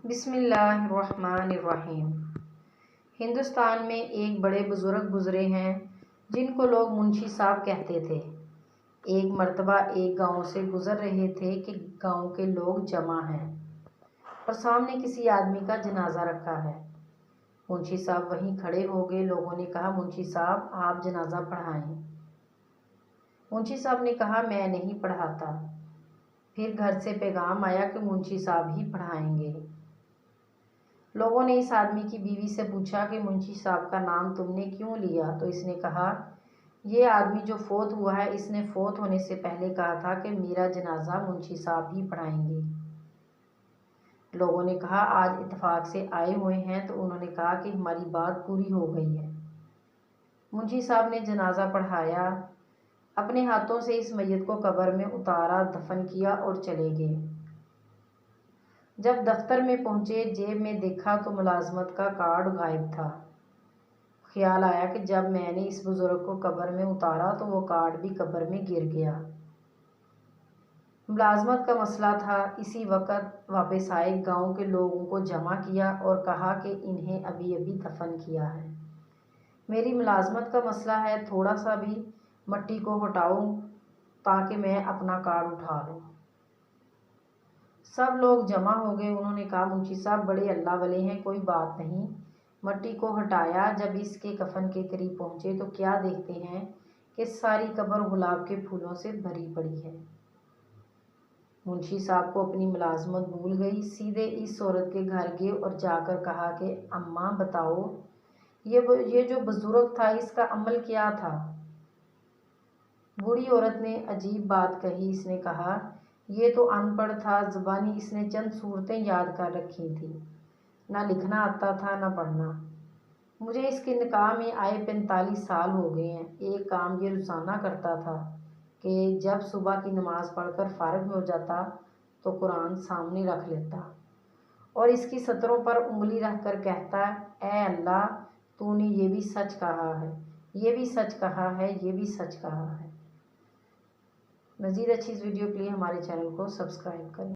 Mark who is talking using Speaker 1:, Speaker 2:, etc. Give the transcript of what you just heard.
Speaker 1: بسم اللہ الرحمن الرحیم۔ ہندوستان میں ایک بڑے بزرگ گزرے ہیں جن کو لوگ منشی صاحب کہتے تھے۔ ایک مرتبہ ایک گاؤں سے گزر رہے تھے کہ گاؤں کے لوگ جمع ہیں اور سامنے کسی آدمی کا جنازہ رکھا ہے۔ منشی صاحب وہیں کھڑے ہو گئے۔ لوگوں نے کہا، منشی صاحب آپ جنازہ پڑھائیں۔ منشی صاحب نے کہا، میں نہیں پڑھاتا۔ پھر گھر سے پیغام آیا کہ منشی صاحب ہی پڑھائیں گے۔ لوگوں نے اس آدمی کی بیوی سے پوچھا کہ منشی صاحب کا نام تم نے کیوں لیا؟ تو اس نے کہا، یہ آدمی جو فوت ہوا ہے اس نے فوت ہونے سے پہلے کہا تھا کہ میرا جنازہ منشی صاحب ہی پڑھائیں گے۔ لوگوں نے کہا، آج اتفاق سے آئے ہوئے ہیں، تو انہوں نے کہا کہ ہماری بات پوری ہو گئی ہے۔ منشی صاحب نے جنازہ پڑھایا، اپنے ہاتھوں سے اس میت کو قبر میں اتارا، دفن کیا اور چلے گئے۔ جب دفتر میں پہنچے، جیب میں دیکھا تو ملازمت کا کارڈ غائب تھا۔ خیال آیا کہ جب میں نے اس بزرگ کو قبر میں اتارا تو وہ کارڈ بھی قبر میں گر گیا۔ ملازمت کا مسئلہ تھا۔ اسی وقت واپس آئے، گاؤں کے لوگوں کو جمع کیا اور کہا کہ انہیں ابھی ابھی دفن کیا ہے۔ میری ملازمت کا مسئلہ ہے، تھوڑا سا بھی مٹی کو ہٹاؤ تاکہ میں اپنا کارڈ اٹھا لوں۔ سب لوگ جمع ہو گئے۔ انہوں نے کہا، منشی صاحب بڑے اللہ والے ہیں، کوئی بات نہیں۔ مٹی کو ہٹایا۔ جب اس کے کفن کے قریب پہنچے تو کیا دیکھتے ہیں کہ ساری قبر گلاب کے پھولوں سے بھری پڑی ہے۔ منشی صاحب کو اپنی ملازمت بھول گئی۔ سیدھے اس عورت کے گھر گئے اور جا کر کہا کہ اماں بتاؤ، یہ جو بزرگ تھا اس کا عمل کیا تھا؟ بوڑھی عورت نے عجیب بات کہی۔ اس نے کہا، یہ تو ان پڑھ تھا، زبانی اس نے چند صورتیں یاد کر رکھی تھیں، نہ لکھنا آتا تھا نہ پڑھنا۔ مجھے اس کے نکاح میں آئے 45 سال ہو گئے ہیں۔ ایک کام یہ روزانہ کرتا تھا کہ جب صبح کی نماز پڑھ کر فارغ ہو جاتا تو قرآن سامنے رکھ لیتا اور اس کی سطروں پر انگلی رکھ کر کہتا، اے اللہ، تو نے یہ بھی سچ کہا ہے، یہ بھی سچ کہا ہے، یہ بھی سچ کہا ہے۔ مزید اچھی اس ویڈیو کے لیے ہمارے چینل کو سبسکرائب کریں۔